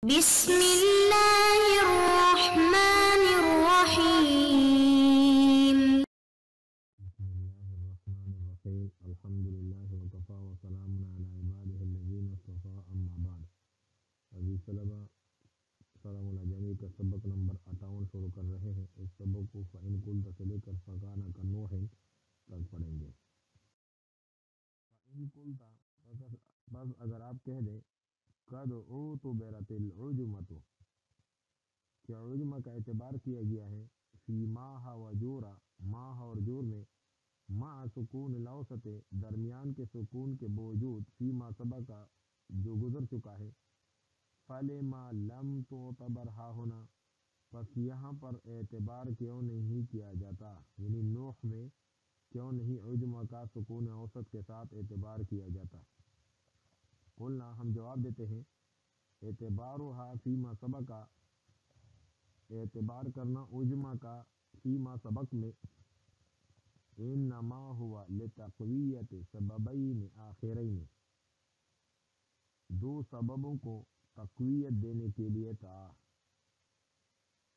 بسم اللہ الرحمن الرحیم۔ بسم الله الرحمن الرحيم الحمد لله وكفى وسلام على عباده الذين اصطفى أما بعد ابھی طلبہ السلام الجمی کا سبق نمبر 58 شروع کر رہے ہیں۔ اس سبق کو فَإِن قُلْتَ سے لے کر فَكَانَ كَنُوحٍ تک پڑھیں گے۔ فَإِن قُلْتَ بس اگر آپ کہہ دیں قَدْ اُعْتُبِرَتِ الْعُجْمَةُ کہ عجمہ کا اعتبار کیا گیا ہے فی ماہ و جورا ماہ اور جور میں مع سکون الاوسط درمیان کے سکون کے باوجود فی ما سبق جو گزر چکا ہے فلما لم تعتبر ہا ہونا پس یہاں پر اعتبار کیوں نہیں کیا جاتا، یعنی نوح میں کیوں نہیں عجمہ کا سکون اوسط کے ساتھ اعتبار کیا جاتا۔ قلنا ہم جواب دیتے ہیں اعتبارها فیما سبق اعتبار کرنا عجمہ کا فیما سبق میں انما ہوا لتقویت سببین آخرین دو سببوں کو تقویت دینے کے لیے تھا،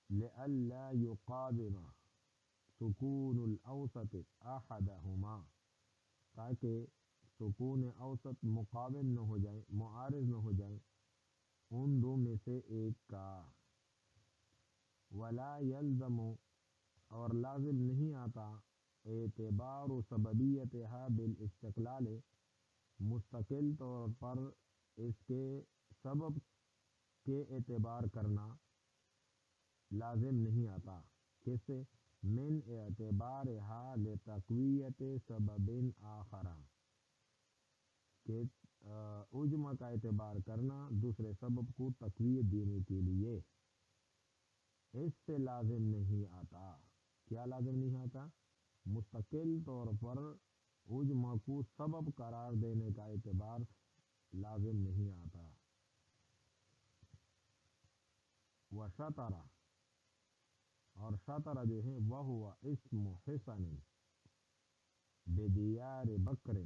لئلا یقابل سکون الاوسط احدہما تاکہ سکون اوسط مقابل نہ ہو جائے، معارض نہ ہو جائے ان دو میں سے ایک کا۔ ولا یلزم اور لازم نہیں آتا اعتبار سببیتها بالاستقلال مستقل طور پر اس کے سبب کے اعتبار کرنا لازم نہیں آتا، کس سے؟ من اعتبارها لتقویت سبب آخر کہ عجمہ کا اعتبار کرنا دوسرے سبب کو تقویت دینے کے لیے، اس سے لازم نہیں آتا۔ کیا لازم نہیں آتا؟ مستقل طور پر عجمہ کو سبب قرار دینے کا اعتبار لازم نہیں آتا۔ وشطر اور شطر جو ہے وہ اسم حسن بدیار بکر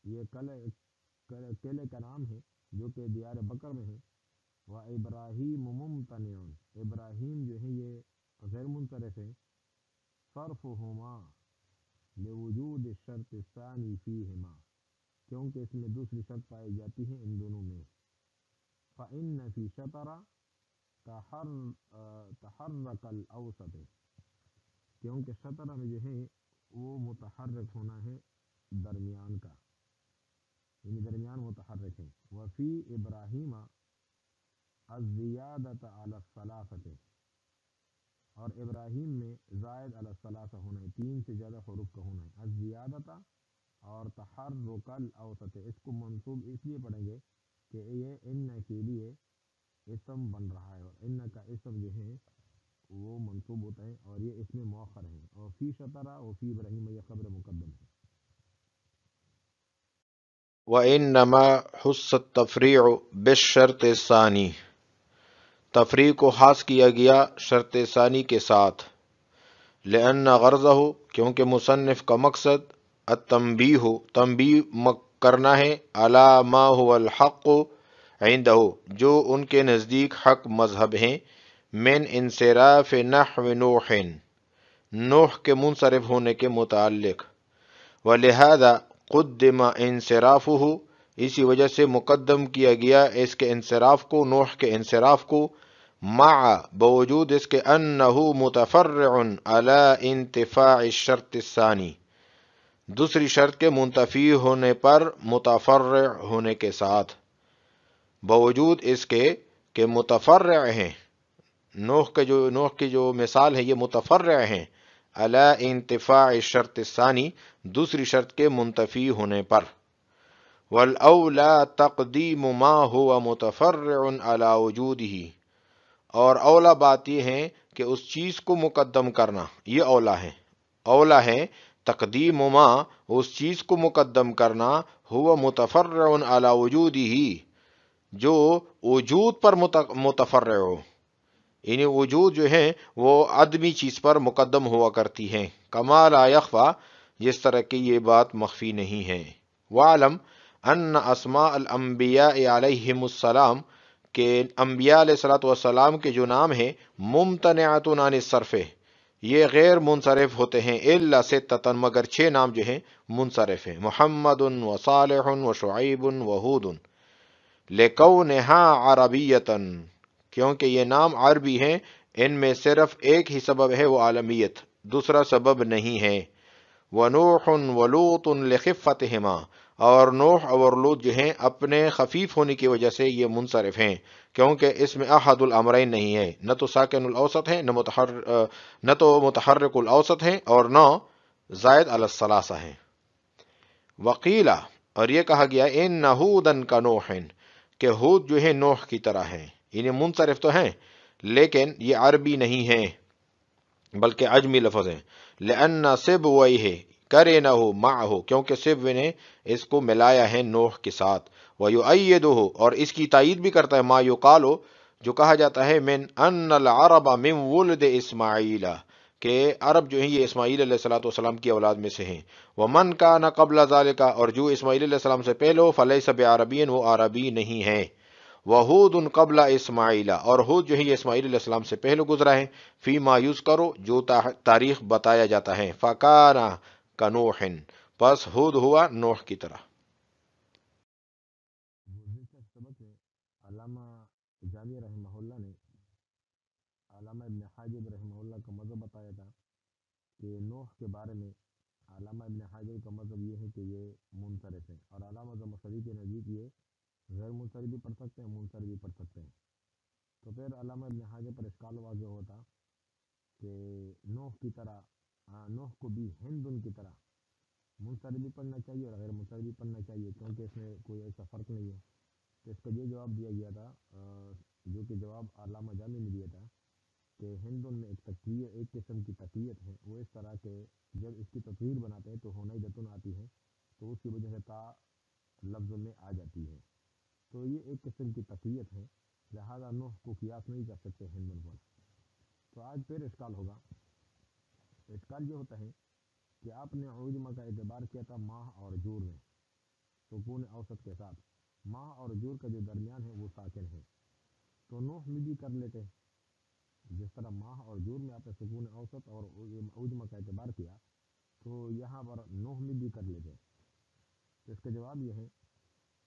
یہ قلعے کا نام ہے جو کہ دیار بکر میں ہے۔ و ابراہیم ممتنع ابراہیم جو ہے یہ غیر منصرف ہے، صرفہما لوجود الشرط الثانی فیہما کیونکہ اس میں دوسری شرط پائی جاتی ہے ان دونوں میں۔ فإن فی شطر تحرک الاوسط کیونکہ شطر میں جو ہے وہ متحرک ہونا ہے درمیان کا، یعنی درمیان متحرک ہے۔ وفی ابراہیم الزیادۃ علی الثلاثۃ اور ابراہیم میں زائد علی الثلاثہ ہونا ہے، تین سے زیادہ حروف کا ہونا ہے۔ الزیادۃ اور تحرک الاوسط اس کو منصوب اس لیے پڑھیں گے کہ یہ ان کے لیے اسم بن رہا ہے اور ان کا اسم جو ہے وہ منصوب ہوتا ہے اور یہ اس میں مؤخر ہے، اور فی شطرہ و فی ابراہیم یہ خبر مقدم ہے۔ وَإِنَّمَا حُسَّ التَّفْرِيعُ بِالشَّرْطِ الثَّانِي تفریع کو خاص کیا گیا شرط ثانی کے ساتھ، لأن غرضہ کیونکہ مصنف کا مقصد التنبیہ تنبیہ کرنا ہے، علی ما هو الحق عندہ جو ان کے نزدیک حق مذہب ہیں، من انصراف نحو نوح کے منصرف ہونے کے متعلق، ولہذا قدم انصرافہ اسی وجہ سے مقدم کیا گیا اس کے انصراف کو، نوح کے انصراف کو، مع باوجود اس کے انہ متفرع علی انتفاع الشرط الثانی دوسری شرط کے منتفی ہونے پر متفرع ہونے کے ساتھ، باوجود اس کے کہ متفرع ہیں، نوح کی جو مثال ہے یہ متفرع ہیں علی انتفاع الشرط الثانی دوسری شرط کے منتفی ہونے پر۔ والاولی تقدیم ما هو متفرع علی وجودہ اور اولا بات یہ ہے کہ اس چیز کو مقدم کرنا، یہ اولا ہے تقدیم ما اس چیز کو مقدم کرنا هو متفرع علی وجودہ جو وجود پر متفرع ہو، یعنی وجود جو ہے وہ عدمی چیز پر مقدم ہوا کرتی ہیں، کما لا یخفی جس طرح کہ یہ بات مخفی نہیں ہے۔ وعلم ان اسماء الانبیاء علیہم السلام کہ انبیاء علیہ الصلوۃ والسلام کے جو نام ہیں ممتنعۃ عن الصرف، یہ غیر منصرف ہوتے ہیں، الا ستۃ، مگر 6 نام جو ہیں منصرف ہیں، محمد و صالح و شعیب و ہود، لکونہا عربیتاً، کیونکہ یہ نام عربی ہیں، ان میں صرف ایک ہی سبب ہے وہ عالمیت، دوسرا سبب نہیں ہے۔ ونوح ولوط لخفتہما، اور نوح اور لوط جو ہیں اپنے خفیف ہونے کی وجہ سے یہ منصرف ہیں، کیونکہ اس میں احد الامرین نہیں ہے، نہ تو ساکن الاوسط ہے، نہ تو متحرک الاوسط ہے، اور نہ زائد علی الثلاثہ ہیں۔ وقیلا، اور یہ کہا گیا ان ہودن کا نوح، کہ ہود جو ہے نوح کی طرح ہیں، یعنی منصرف تو ہیں لیکن یہ عربی نہیں ہیں بلکہ عجمی لفظ ہیں، لأن سبویہ کرے نہ ہو معہ، کیونکہ سب نے اس کو ملایا ہے نوح کے ساتھ، وَيُؤَيِّدُهُ، اور اس کی تائید بھی کرتا ہے، ما یقالو، جو کہا جاتا ہے، من ان العرب من ولد اسماعیل، کہ عرب جو ہیں یہ اسماعیل علیہ الصلوۃ والسلام کی اولاد میں سے ہیں، ومن کان قبل ذالک، اور جو اسماعیل علیہ السلام سے پہلے ہو، فلیس بعربی، وہ عربی نہیں ہے، وہود قبل اسماعیل، اور ہود جو ہے یہ اسماعیل علیہ السلام سے پہلے گزرا ہے، فی ما یوز کرو، جو تاریخ بتایا جاتا ہے، فکانا کنوح، پس ہود ہوا نوح کی طرح۔ گزشتہ سبق میں علامہ جامی رحمہ اللہ نے علامہ ابن حاجب رحمہ اللہ کا مذہب بتایا تھا کہ نوح کے بارے میں علامہ ابن حاجب کا مذہب یہ ہے کہ یہ منصرف ہے، اور علامہ زمخشری کے نزدیک یہ غیر منصرف بھی پڑھ سکتے ہیں، منصرف بھی پڑھ سکتے ہیں۔ تو پھر علامہ ابن حاجب پر اشکال واضح ہوتا کہ نوح کی طرح، نوح کو بھی ہندن کی طرح منصرف بھی پڑھنا چاہیے اور غیر منصرف بھی پڑھنا چاہیے، کیونکہ اس میں کوئی ایسا فرق نہیں ہے۔ تو اس کا یہ جواب دیا گیا تھا، جو کہ جواب علامہ جامی نے دیا تھا، کہ ہندن میں ایک تقویت، ایک قسم کی تقویت ہے، وہ اس طرح کہ جب اس کی تصویر بناتے ہیں تو ہونا جتن آتی ہے، تو اس کی وجہ سے تا لفظ میں آ جاتی ہے، تو یہ ایک قسم کی تقویت ہے، لہذا نوح کو قیاس نہیں کر سکتے ہندن پر۔ تو آج پھر اشکال ہوگا، اشکال یہ ہوتا ہے کہ آپ نے عجمہ کا اعتبار کیا تھا ماہ اور جور میں سکون اوسط کے ساتھ، ماہ اور جور کا جو درمیان ہے وہ ساکن ہے، تو نوح میں بھی کر لیتے، جس طرح ماہ اور جور میں آپ نے سکون اوسط اور عجمہ کا اعتبار کیا، تو یہاں پر نوح میں بھی کر لیتے۔ تو اس کا جواب یہ ہے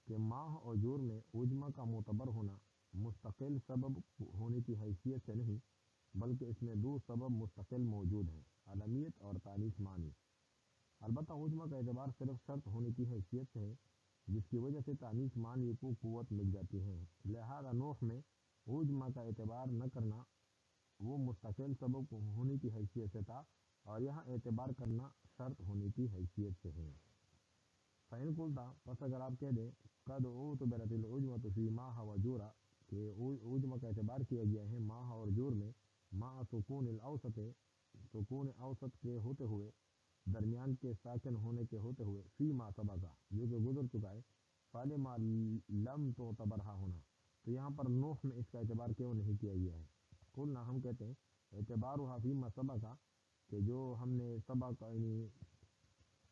کہ ماہ اور جور میں عجمہ کا معتبر ہونا مستقل سبب ہونے کی حیثیت سے نہیں، بلکہ اس میں دو سبب مستقل موجود ہیں، علمیت اور تانیث معنی۔ البتہ عجمہ کا اعتبار صرف شرط ہونے کی حیثیت سے ہے، جس کی وجہ سے تانیث معنی کو قوت مل جاتی ہے، لہذا نوح میں عجمہ کا اعتبار نہ کرنا وہ مستقل سبب ہونے کی حیثیت سے تھا، اور یہاں اعتبار کرنا شرط ہونے کی حیثیت سے ہے۔ فَإِن قُلْتَ، پس اگر آپ کہہ دیں قد اعتبرت العجمۃ فی ماہ و جورا، کہ عجمہ کا اعتبار کیا گیا ہے ماہ اور جور میں، مع سکون الاوسط، سکون اوسط کے ہوتے ہوئے، درمیان کے ساکن ہونے کے ہوتے ہوئے، فی ما سبقہ، جو کہ گزر چکا ہے، فَلِمَا لم تعتبرہا ہونا، تو یہاں پر نوح میں اس کا اعتبار کیوں نہیں کیا گیا ہے؟ قلنا، ہم کہتے ہیں اعتبارها فیما سبقہ، کہ جو ہم نے سبق یعنی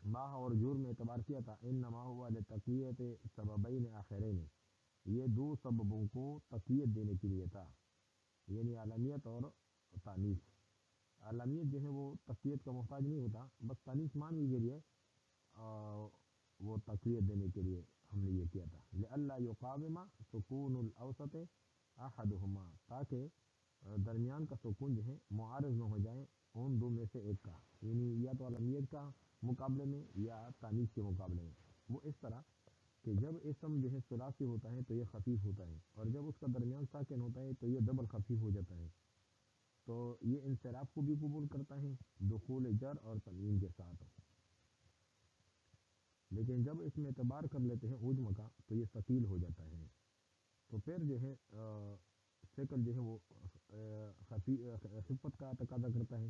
ماہ اور جور میں اعتبار کیا تھا، انما ہوا لتقویت سببین آخرین، یہ دو سببوں کو تقویت دینے کے لیے تھا، یعنی عالمیت اور تانیث۔ عالمیت جو ہے وہ تقویت کا محتاج نہیں ہوتا، بس تانیث معنی کے لیے وہ تقویت دینے کے لیے ہم نے یہ کیا تھا، لئلا یقاوم سکون الاوسط احدہما، تاکہ درمیان کا سکون جو ہے معارض نہ ہو جائے ان دو میں سے ایک کا، یعنی یا تو عالمیت کا مقابلے میں یا تانیث کے مقابلے میں۔ وہ اس طرح کہ جب اسم جو ہے ثلاثی ہوتا ہے تو یہ خفیف ہوتا ہے، اور جب اس کا درمیان ساکن ہوتا ہے تو یہ ڈبل خفیف ہو جاتا ہے، تو یہ انصراف کو بھی قبول کرتا ہے دخول جر اور تنوین کے ساتھ، لیکن جب اس میں اعتبار کر لیتے ہیں عجم کا تو یہ ثقیل ہو جاتا ہے، تو پھر جو ہے شکل جو ہے وہ خفت کا تقاضا کرتا ہے،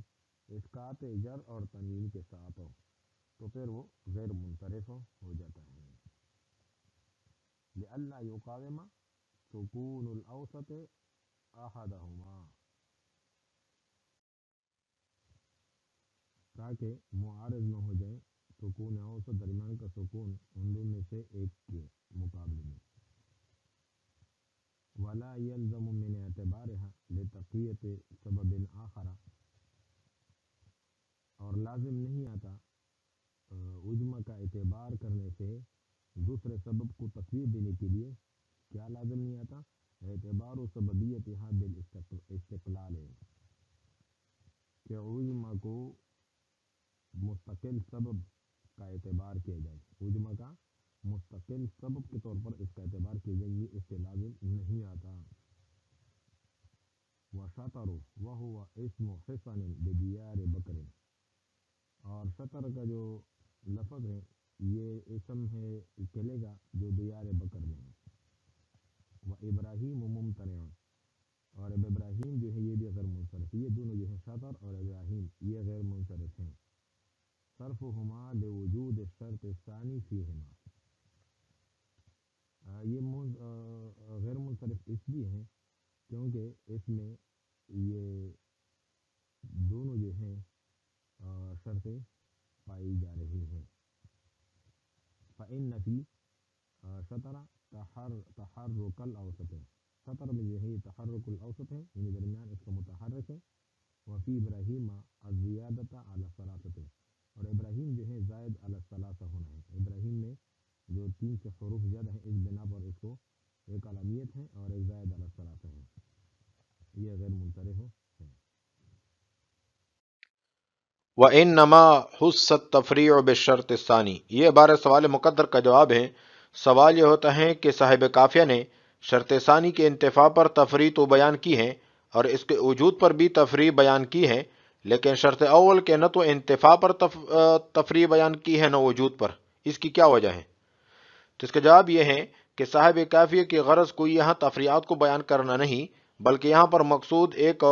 اسقاط جر اور تنوین کے ساتھ ہو، تو پھر وہ غیر منصرف ہو جاتا ہے، لئلا یقاوم سکون الاوسط احدہما، تاکہ معارض نہ ہو جائے سکون اوسط، درمیان کا سکون ان دونوں میں سے ایک کے مقابلے میں۔ ولا يلزم من اعتبارها لتقویت سبب آخر، اور لازم نہیں آتا عجمہ کا اعتبار کرنے سے دوسرے سبب کو تقویت دینے کے لیے. کیا لازم نہیں آتا؟ اعتبار و سببیتها بالاستقلال ہے کہ عجمہ کو مستقل سبب کا اعتبار کیا جائے، عجمہ کا مستقل سبب کے طور پر اس کا اعتبار کیا جائے، یہ اس سے لازم نہیں آتا. وشطر وہو اسم حسن بدیار بکر، اور شطر کا جو لفظ ہے یہ اسم ہے قلعے کا جو دیار بکر میں ہے. و ابراہیم ممتنع، اور اب ابراہیم جو ہے یہ بھی غیر منصرف، یہ دونوں جو ہیں شطر اور ابراہیم یہ غیر منصرف ہیں. صرفہما لوجود الشرط الثانی فیہما، یہ غیر منصرف اس لیے ہیں کیونکہ اس میں یہ دونوں جو ہیں شرطیں پائی جا رہی ہیں. فإن فی شطر تحرک الاوسط، شطر میں جو ہے یہ تحرک الاوسط ہے، یعنی درمیان اس کا متحرک ہے. وفی ابراہیم الزیادۃ علی الثلاثۃ، اور ابراہیم جو ہے زائد علی الثلاثہ ہونا ہے. ابراہیم میں جو 3 سے حروف زیادہ ہیں اس بنا پر اس کو ایک علامت ہے اور ایک زائد علی الثلاثہ ہے، یہ غیر منصرف ہے. وَإِنَّمَا حُسَّ التَّفْرِيعُ بِالشَّرْطِ الثَّانِي، یہ عبارت سوال مقدر کا جواب ہے. سوال یہ ہوتا ہے کہ صاحب کافیہ نے شرط ثانی کے انتفاع پر تفریع تو بیان کی ہے اور اس کے وجود پر بھی تفریع بیان کی ہے، لیکن شرط اول کے نہ تو انتفاع پر تفریع بیان کی ہے نہ وجود پر. اس کی کیا وجہ ہے؟ تو اس کا جواب یہ ہے کہ صاحب کافیہ کی غرض کوئی یہاں تفریعات کو بیان کرنا نہیں، بلکہ یہاں پر مقصود ایک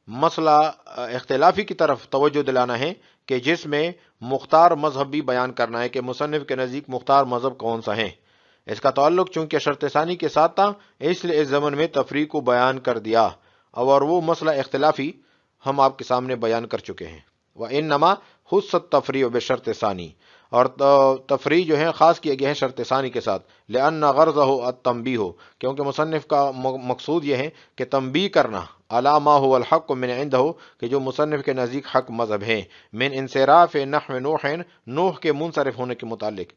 مسئلہ اختلافی کی طرف توجہ دلانا ہے کہ جس میں مختار مذہب بھی بیان کرنا ہے کہ مصنف کے نزدیک مختار مذہب کون سا ہے. اس کا تعلق چونکہ شرط ثانی کے ساتھ تھا اس لیے اس زمن میں تفریع کو بیان کر دیا، اور وہ مسئلہ اختلافی ہم آپ کے سامنے بیان کر چکے ہیں. وَإِنَّمَا حُسَّ التَّفْرِيعُ بِالشَّرْطِ الثَّانِي، اور تفریع جو ہے خاص کیا گیا ہے شرط ثانی کے ساتھ. لِأَنَّ غَرْضَهُ التَّنْبِيهُ، کیونکہ مصنف کا مقصود یہ ہے کہ تنبیہ کرنا علی ما هو الحق من عنده، کہ جو مصنف کے نزدیک حق مذہب ہے، من انصراف نحو نوح کے منصرف ہونے کے متعلق.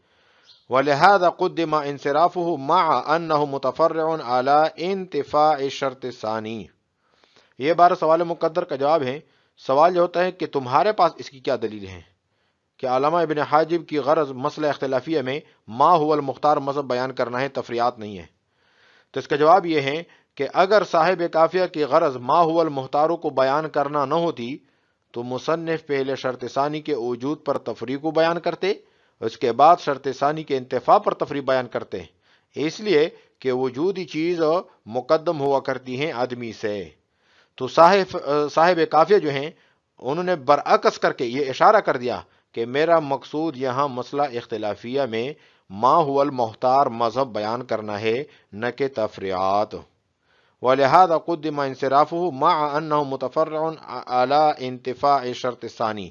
وَلِهَذَا قُدِّمَ انصرافه مع أنه متفرع على انتفاع الشرط الثاني. یہ بارہ سوال مقدر کا جواب ہے. سوال یہ ہوتا ہے کہ تمہارے پاس اس کی کیا دلیل ہے کہ علامہ ابن حاجب کی غرض مسئلہ اختلافیہ میں ما هو المختار مذہب بیان کرنا ہے، تفریعات نہیں ہے. تو اس کا جواب یہ ہے کہ اگر صاحب کافیہ کی غرض ما هو المختار کو بیان کرنا نہ ہوتی تو مصنف پہلے شرط ثانی کے وجود پر تفریع کو بیان کرتے، اس کے بعد شرط ثانی کے انتفاع پر تفریع بیان کرتے، اس لیے کہ وجودی چیز مقدم ہوا کرتی ہیں آدمی سے. تو صاحب کافیہ جو ہیں انہوں نے برعکس کر کے یہ اشارہ کر دیا کہ میرا مقصود یہاں مسئلہ اختلافیہ میں ما هو المختار مذہب بیان کرنا ہے نہ کہ تفریعات. وَلِهَذَا قُدِّمَ انصرافه مع أنه متفرع على انتفاع الشرط الثاني.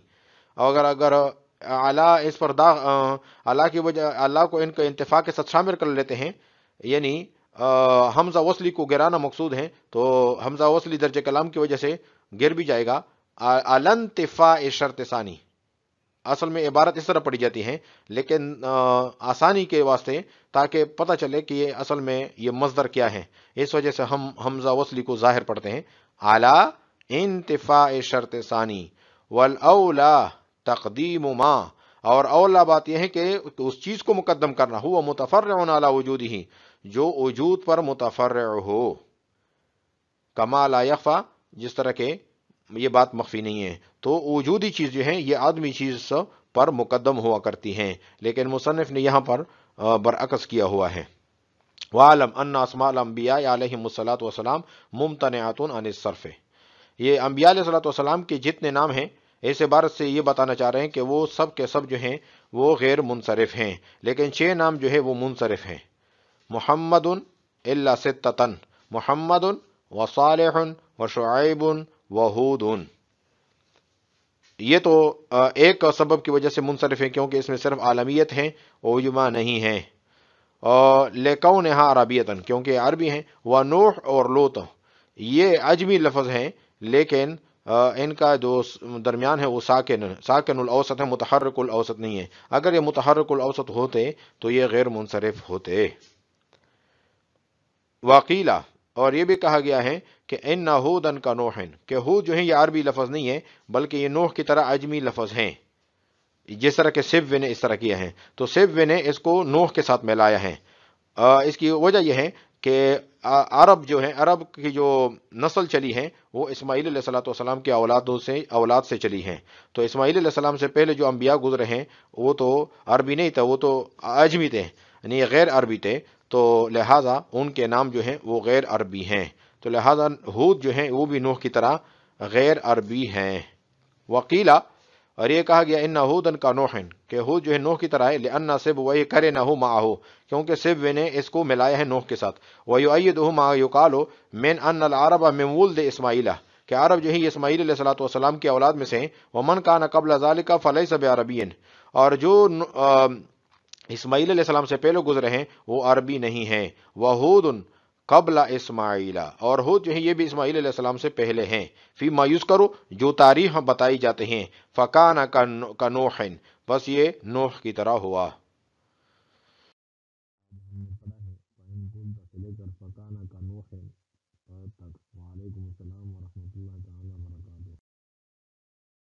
اگر اعلیٰ اس پر اعلیٰ کی وجہ اللہ کو ان کا انتفاع کے ساتھ شامل کر لیتے ہیں، یعنی حمزہ وصلی کو گرانا مقصود ہے تو حمزہ وصلی درج کلام کی وجہ سے گر بھی جائے گا. الانتفاع شرط ثانی اصل میں عبارت اس طرح پڑھی جاتی ہے، لیکن آسانی کے واسطے تاکہ پتہ چلے کہ یہ اصل میں یہ مصدر کیا ہے، اس وجہ سے ہم حمزہ وصلی کو ظاہر پڑھتے ہیں. اعلی انتفاع شرط ثانی والاولا تقدیم ما، اور اولا بات یہ ہے کہ اس چیز کو مقدم کرنا ہوا متفرع علی وجودہ، جو وجود پر متفرع ہو. کما لا یخفا، جس طرح کہ یہ بات مخفی نہیں ہے. تو وجودی چیز جو ہے یہ آدمی چیز پر مقدم ہوا کرتی ہیں، لیکن مصنف نے یہاں پر برعکس کیا ہوا ہے. وَعَلَمْ أَنَّ أَسْمَاءَ الْأَنْبِيَاءِ عَلَيْهِمُ الصَّلَاةُ وَالسَّلَامُ مُمْتَنِعَةٌ عَنِ الصَّرْفِ. یہ انبیاء علیہ الصلوۃ والسلام کے جتنے نام ہیں اس عبارت سے یہ بتانا چاہ رہے ہیں کہ وہ سب کے سب جو ہیں وہ غیر منصرف ہیں، لیکن 6 نام جو ہے وہ منصرف ہیں. محمد الا ستۃ، محمد وصالح وشعیب وہود. یہ تو ایک سبب کی وجہ سے منصرف ہیں کیونکہ اس میں صرف عالمیت ہیں، عجمہ نہیں ہے. اور لکونہا عربیتن، کیونکہ عربی ہیں، و نوح اور لوط یہ عجمی لفظ ہیں، لیکن ان کا جو درمیان ہے وہ ساکن الاوسط ہے، متحرک الاوسط نہیں ہے۔ اگر یہ متحرک الاوسط ہوتے تو یہ غیر منصرف ہوتے۔ وقیلا، اور یہ بھی کہا گیا ہے کہ ان ہودن کا نوحن، کہ ہود جو ہے یہ عربی لفظ نہیں ہے بلکہ یہ نوح کی طرح عجمی لفظ ہیں، جس طرح کہ سیب نے اس طرح کیا ہے، تو سیب نے اس کو نوح کے ساتھ ملایا ہے۔ اس کی وجہ یہ ہے کہ عرب جو ہے، عرب کی جو نسل چلی ہے وہ اسماعیل علیہ الصلوۃ والسلام کی اولاد سے چلی ہیں، تو اسماعیل علیہ السلام سے پہلے جو انبیاء گزرے ہیں وہ تو عربی نہیں تھا، وہ تو عجمی تھے، یعنی یہ غیر عربی تھے، تو لہٰذا ان کے نام جو ہیں وہ غیر عربی ہیں، تو لہٰذا ہود جو ہیں وہ بھی نوح کی طرح غیر عربی ہیں۔ وقیلا، اور یہ کہا گیا ان ہودن کا نوحن، کہ ہود جو ہے نوح کی طرح ہے، لأن سب وہی کرے نہ ہو معہو، کیونکہ سب نے اس کو ملایا ہے نوح کے ساتھ، وَيُؤَيِّدُهُ مَا يُقَالُ مِنْ أَنَّ الْعَرَبَ مِنْ وُلْدِ إِسْمَاعِيلَ، کہ عرب جو ہے یہ اسماعیل علیہ الصلوۃ والسلام کی اولاد میں سے ہیں، وَمَنْ كَانَ قَبْلَ ذَلِكَ فَلَيْسَ بِعَرَبِيٍّ، اور جو اسماعیل علیہ السلام سے پہلے گزرے ہیں وہ عربی نہیں ہیں، وَهُودٌ قبل اسماعیل، اور ہود جو ہے یہ بھی اسماعیل علیہ السلام سے پہلے ہیں، فی ما یذکر، جو تاریخ بتائی جاتے ہیں، فکان کا نوح، بس یہ نوح کی طرح ہوا۔ ہم نے پڑھا ہے فَإِن كُنتَ سے لے کر فَكَانَ كَنُوحٍ تک۔ وعلیکم السلام ورحمۃ اللہ تعالیٰ وبرکاتہ۔